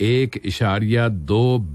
1.2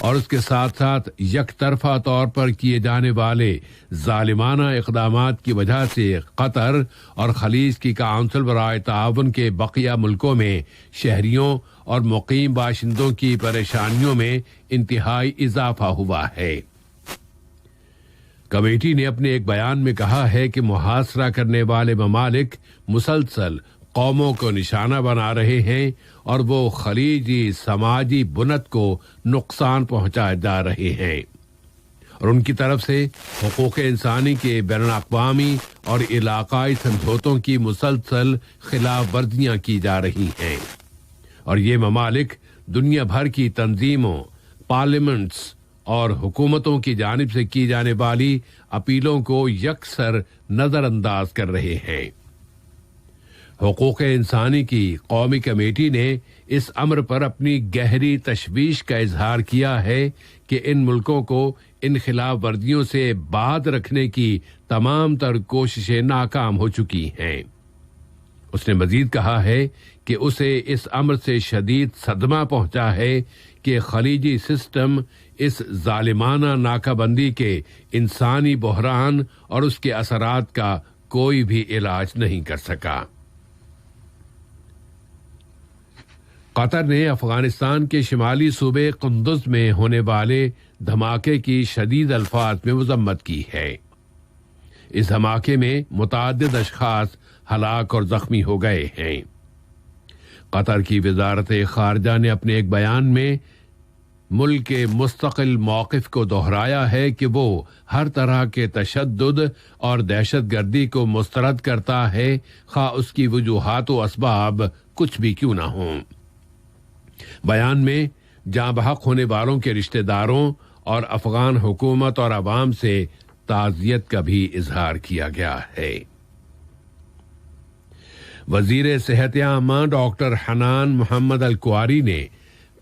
اور اس کے ساتھ ساتھ یک طرفہ طور پر کیے جانے والے ظالمانہ اقدامات کی وجہ سے قطر اور خلیج کی کونسل برائے تعاون کے بقیہ ملکوں میں شہریوں اور مقیم باشندوں کی پریشانیوں میں انتہائی اضافہ ہوا ہے۔ کمیٹی نے اپنے ایک بیان میں کہا ہے کہ محاصرہ کرنے والے ممالک مسلسل قوموں کو نشانہ بنا رہے ہیں اور وہ خلیجی سماجی بنیاد کو نقصان پہنچائے جا رہے ہیں اور ان کی طرف سے حقوق انسانی کے بین الاقوامی اور علاقائی سمجھوتوں کی مسلسل خلاف ورزیاں کی جا رہی ہیں، اور یہ ممالک دنیا بھر کی تنظیموں، پارلیمنٹس اور حکومتوں کی جانب سے کی جانے والی اپیلوں کو یکسر نظر انداز کر رہے ہیں۔ حقوق انسانی کی قومی کمیٹی نے اس امر پر اپنی گہری تشویش کا اظہار کیا ہے کہ ان ملکوں کو ان خلاف ورزیوں سے باز رکھنے کی تمام تر کوششیں ناکام ہو چکی ہیں۔ اس نے مزید کہا ہے کہ اسے اس امر سے شدید صدمہ پہنچا ہے کہ خلیجی سسٹم اس ظالمانہ ناکہ بندی کے انسانی بحران اور اس کے اثرات کا کوئی بھی علاج نہیں کر سکا۔ قطر نے افغانستان کے شمالی صوبے قندز میں ہونے والے دھماکے کی شدید الفاظ میں مذمت کی ہے۔ اس دھماکے میں متعدد اشخاص ہلاک اور زخمی ہو گئے ہیں۔ قطر کی وزارت خارجہ نے اپنے ایک بیان میں ملک کے مستقل موقف کو دہرایا ہے کہ وہ ہر طرح کے تشدد اور دہشت گردی کو مسترد کرتا ہے، خواہ اس کی وجوہات و اسباب کچھ بھی کیوں نہ ہوں۔ بیان میں جاں بحق ہونے والوں کے رشتہ داروں اور افغان حکومت اور عوام سے تعزیت کا بھی اظہار کیا گیا ہے۔ وزیر صحت عامہ ڈاکٹر حنان محمد الکواری نے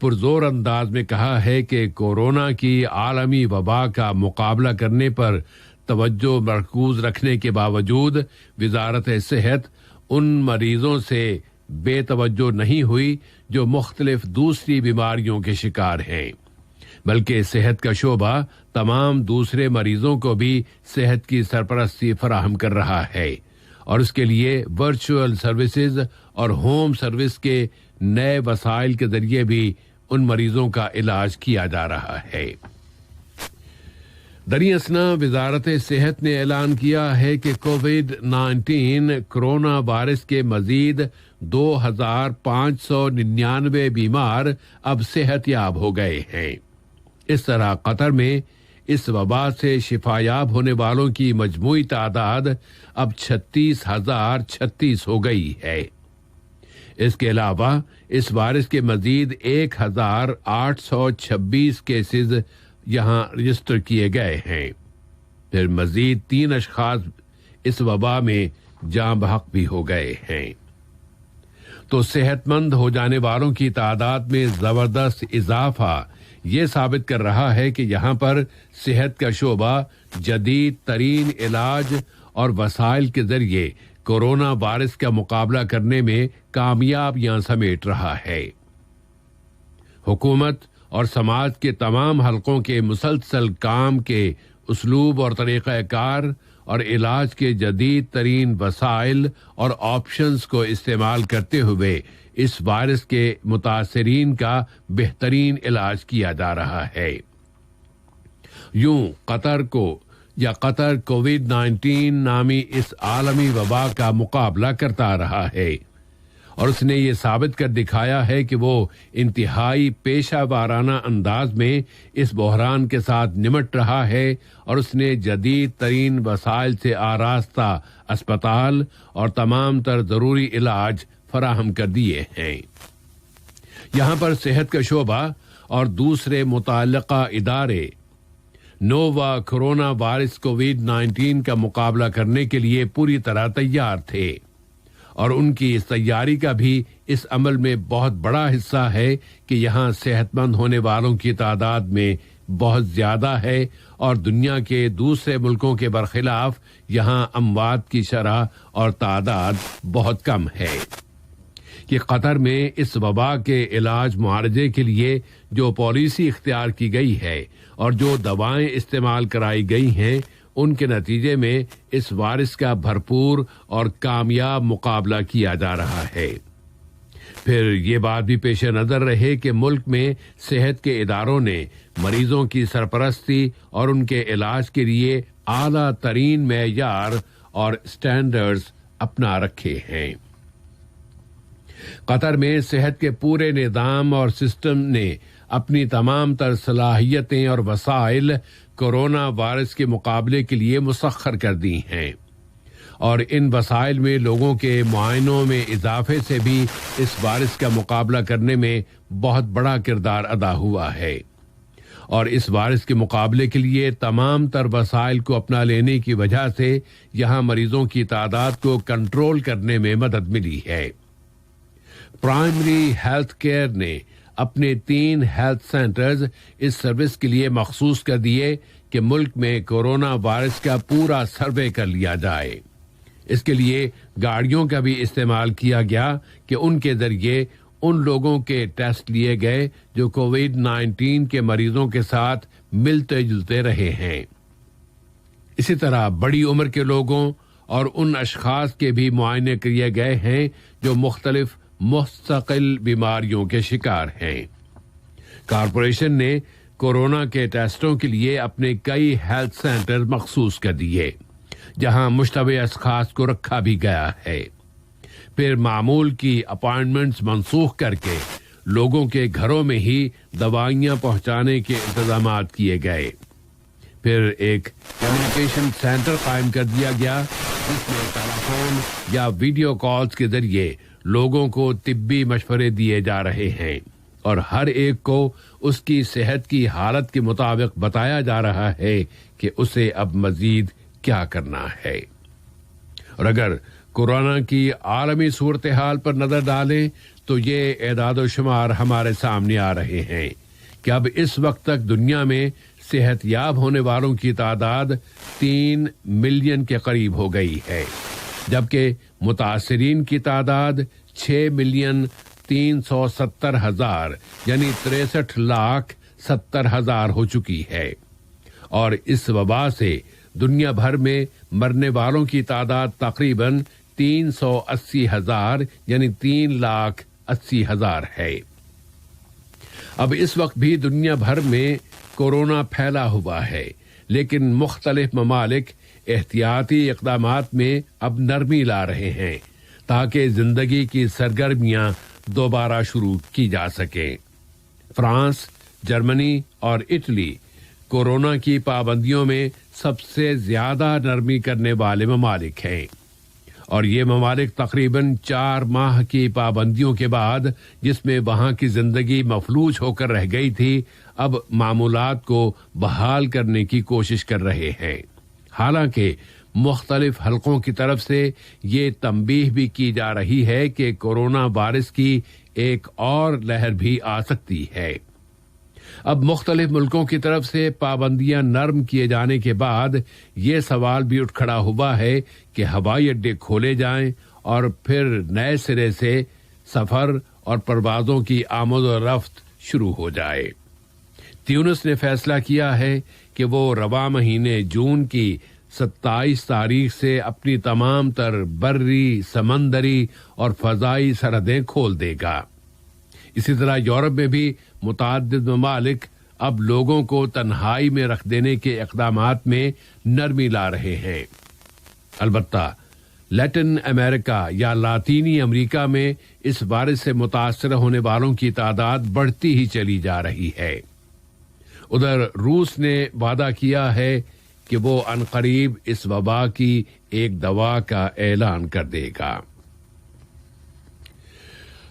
پرزور انداز میں کہا ہے کہ کورونا کی عالمی وبا کا مقابلہ کرنے پر توجہ مرکوز رکھنے کے باوجود وزارت صحت ان مریضوں سے بے توجہ نہیں ہوئی جو مختلف دوسری بیماریوں کے شکار ہیں، بلکہ صحت کا شعبہ تمام دوسرے مریضوں کو بھی صحت کی سرپرستی فراہم کر رہا ہے اور اس کے لیے ورچوئل سروسز اور ہوم سروس کے نئے وسائل کے ذریعے بھی ان مریضوں کا علاج کیا جا رہا ہے۔ دریں اثنا وزارت صحت نے اعلان کیا ہے کہ کووڈ-19 کرونا وائرس کے مزید 2599 بیمار اب صحت یاب ہو گئے ہیں۔ اس طرح قطر میں اس وبا سے شفا یاب ہونے والوں کی مجموعی تعداد اب 36,036 ہو گئی ہے۔ اس کے علاوہ اس وائرس کے مزید 1,826 کیسز یہاں رجسٹر کیے گئے ہیں۔ پھر مزید 3 اشخاص اس وبا میں جاں بحق بھی ہو گئے ہیں۔ تو صحت مند ہو جانے والوں کی تعداد میں زبردست اضافہ یہ ثابت کر رہا ہے کہ یہاں پر صحت کا شعبہ جدید ترین علاج اور وسائل کے ذریعے کورونا وائرس کا مقابلہ کرنے میں کامیابیاں سمیٹ رہا ہے۔ حکومت اور سماج کے تمام حلقوں کے مسلسل کام کے اسلوب اور طریقہ کار اور علاج کے جدید ترین وسائل اور آپشنز کو استعمال کرتے ہوئے اس وائرس کے متاثرین کا بہترین علاج کیا جا رہا ہے۔ یوں قطر کووڈ-19 نامی اس عالمی وبا کا مقابلہ کرتا رہا ہے اور اس نے یہ ثابت کر دکھایا ہے کہ وہ انتہائی پیشہ وارانہ انداز میں اس بحران کے ساتھ نمٹ رہا ہے اور اس نے جدید ترین وسائل سے آراستہ اسپتال اور تمام تر ضروری علاج فراہم کر دیے ہیں۔ یہاں پر صحت کا شعبہ اور دوسرے متعلقہ ادارے نووا کورونا وائرس کووڈ-19 کا مقابلہ کرنے کے لیے پوری طرح تیار تھے اور ان کی اس تیاری کا بھی اس عمل میں بہت بڑا حصہ ہے کہ یہاں صحت مند ہونے والوں کی تعداد میں بہت زیادہ ہے اور دنیا کے دوسرے ملکوں کے برخلاف یہاں اموات کی شرح اور تعداد بہت کم ہے۔ کہ قطر میں اس وبا کے علاج معالجے کے لیے جو پالیسی اختیار کی گئی ہے اور جو دوائیں استعمال کرائی گئی ہیں ان کے نتیجے میں اس وائرس کا بھرپور اور کامیاب مقابلہ کیا جا رہا ہے۔ پھر یہ بات بھی پیش نظر رہے کہ ملک میں صحت کے اداروں نے مریضوں کی سرپرستی اور ان کے علاج کے لیے اعلیٰ ترین معیار اور سٹینڈرڈز اپنا رکھے ہیں۔ قطر میں صحت کے پورے نظام اور سسٹم نے اپنی تمام تر صلاحیتیں اور وسائل کورونا وائرس کے مقابلے کے لیے مسخر کر دی ہیں، اور ان وسائل میں لوگوں کے معائنوں میں اضافے سے بھی اس وائرس کا مقابلہ کرنے میں بہت بڑا کردار ادا ہوا ہے، اور اس وائرس کے مقابلے کے لیے تمام تر وسائل کو اپنا لینے کی وجہ سے یہاں مریضوں کی تعداد کو کنٹرول کرنے میں مدد ملی ہے۔ پرائمری ہیلتھ کیئر نے اپنے 3 ہیلتھ سینٹرز اس سروس کے لیے مخصوص کر دیے کہ ملک میں کورونا وائرس کا پورا سروے کر لیا جائے۔ اس کے لیے گاڑیوں کا بھی استعمال کیا گیا کہ ان کے ذریعے ان لوگوں کے ٹیسٹ لیے گئے جو کووڈ-19 کے مریضوں کے ساتھ ملتے جلتے رہے ہیں۔ اسی طرح بڑی عمر کے لوگوں اور ان اشخاص کے بھی معائنے کیے گئے ہیں جو مختلف مستقل بیماریوں کے شکار ہیں۔ کارپوریشن نے کورونا کے ٹیسٹوں کے لیے اپنے کئی ہیلتھ سینٹر مخصوص کر دیے جہاں مشتبہ اشخاص کو رکھا بھی گیا ہے۔ پھر معمول کی اپائنٹمنٹس منسوخ کر کے لوگوں کے گھروں میں ہی دوائیاں پہنچانے کے انتظامات کیے گئے۔ پھر ایک کمیونیکیشن سینٹر قائم کر دیا گیا جس میں ٹیلی فون یا ویڈیو کالز کے ذریعے لوگوں کو طبی مشورے دیے جا رہے ہیں، اور ہر ایک کو اس کی صحت کی حالت کے مطابق بتایا جا رہا ہے کہ اسے اب مزید کیا کرنا ہے۔ اور اگر کورونا کی عالمی صورتحال پر نظر ڈالیں تو یہ اعداد و شمار ہمارے سامنے آ رہے ہیں کہ اب اس وقت تک دنیا میں صحت یاب ہونے والوں کی تعداد 3 ملین کے قریب ہو گئی ہے، جبکہ متاثرین کی تعداد 6,370,000 یعنی 63,70,000 ہو چکی ہے، اور اس وبا سے دنیا بھر میں مرنے والوں کی تعداد تقریباً 380,000 یعنی 3,80,000 ہے۔ اب اس وقت بھی دنیا بھر میں کورونا پھیلا ہوا ہے، لیکن مختلف ممالک احتیاطی اقدامات میں اب نرمی لا رہے ہیں تاکہ زندگی کی سرگرمیاں دوبارہ شروع کی جا سکیں۔ فرانس، جرمنی اور اٹلی کورونا کی پابندیوں میں سب سے زیادہ نرمی کرنے والے ممالک ہیں، اور یہ ممالک تقریباً 4 ماہ کی پابندیوں کے بعد جس میں وہاں کی زندگی مفلوج ہو کر رہ گئی تھی اب معمولات کو بحال کرنے کی کوشش کر رہے ہیں۔ حالانکہ مختلف حلقوں کی طرف سے یہ تنبیہ بھی کی جا رہی ہے کہ کورونا وائرس کی ایک اور لہر بھی آ سکتی ہے۔ اب مختلف ملکوں کی طرف سے پابندیاں نرم کیے جانے کے بعد یہ سوال بھی اٹھ کھڑا ہوا ہے کہ ہوائی اڈے کھولے جائیں اور پھر نئے سرے سے سفر اور پروازوں کی آمد و رفت شروع ہو جائے۔ تیونس نے فیصلہ کیا ہے کہ وہ رواں مہینے جون کی 27 تاریخ سے اپنی تمام تر بری، سمندری اور فضائی سرحدیں کھول دے گا۔ اسی طرح یورپ میں بھی متعدد ممالک اب لوگوں کو تنہائی میں رکھ دینے کے اقدامات میں نرمی لا رہے ہیں۔ البتہ لیٹن امریکہ یا لاطینی امریکہ میں اس وائرس سے متاثر ہونے والوں کی تعداد بڑھتی ہی چلی جا رہی ہے۔ ادھر روس نے وعدہ کیا ہے کہ وہ عنقریب اس وبا کی ایک دوا کا اعلان کر دے گا۔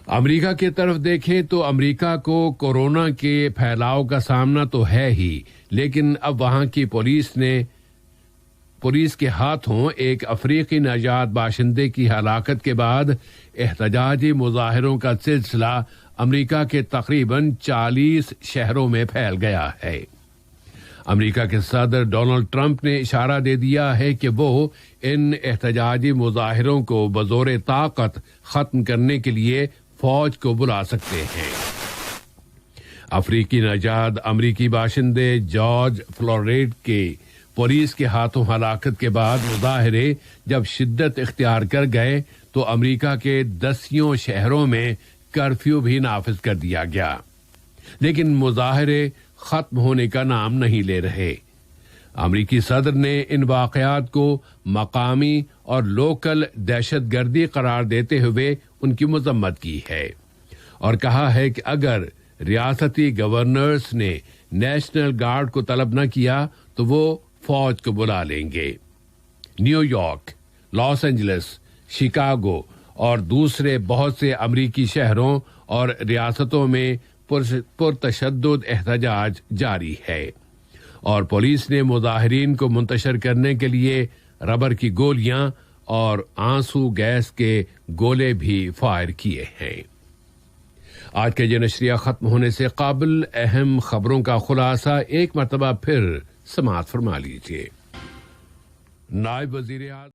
امریکہ کی طرف دیکھیں تو امریکہ کو کورونا کے پھیلاؤ کا سامنا تو ہے ہی، لیکن اب وہاں کی پولیس کے ہاتھوں ایک افریقی نژاد باشندے کی ہلاکت کے بعد احتجاجی مظاہروں کا سلسلہ امریکہ کے تقریباً 40 شہروں میں پھیل گیا ہے۔ امریکہ کے صدر ڈونلڈ ٹرمپ نے اشارہ دے دیا ہے کہ وہ ان احتجاجی مظاہروں کو بزور طاقت ختم کرنے کے لیے فوج کو بلا سکتے ہیں۔ افریقی نژاد امریکی باشندے جارج فلوریڈ کے پولیس کے ہاتھوں ہلاکت کے بعد مظاہرے جب شدت اختیار کر گئے تو امریکہ کے 10 شہروں میں کرفیو بھی نافذ کر دیا گیا، لیکن مظاہرے ختم ہونے کا نام نہیں لے رہے۔ امریکی صدر نے ان واقعات کو مقامی اور لوکل دہشت گردی قرار دیتے ہوئے ان کی مذمت کی ہے اور کہا ہے کہ اگر ریاستی گورنرز نے نیشنل گارڈ کو طلب نہ کیا تو وہ فوج کو بلا لیں گے۔ New York, Los Angeles, Chicago اور دوسرے بہت سے امریکی شہروں اور ریاستوں میں پرتشدد احتجاج جاری ہے اور پولیس نے مظاہرین کو منتشر کرنے کے لیے ربر کی گولیاں اور آنسو گیس کے گولے بھی فائر کیے ہیں۔ آج کے یہ نشریہ ختم ہونے سے قبل اہم خبروں کا خلاصہ ایک مرتبہ پھر سماعت فرما لیجیے۔ نائب وزیر اعظم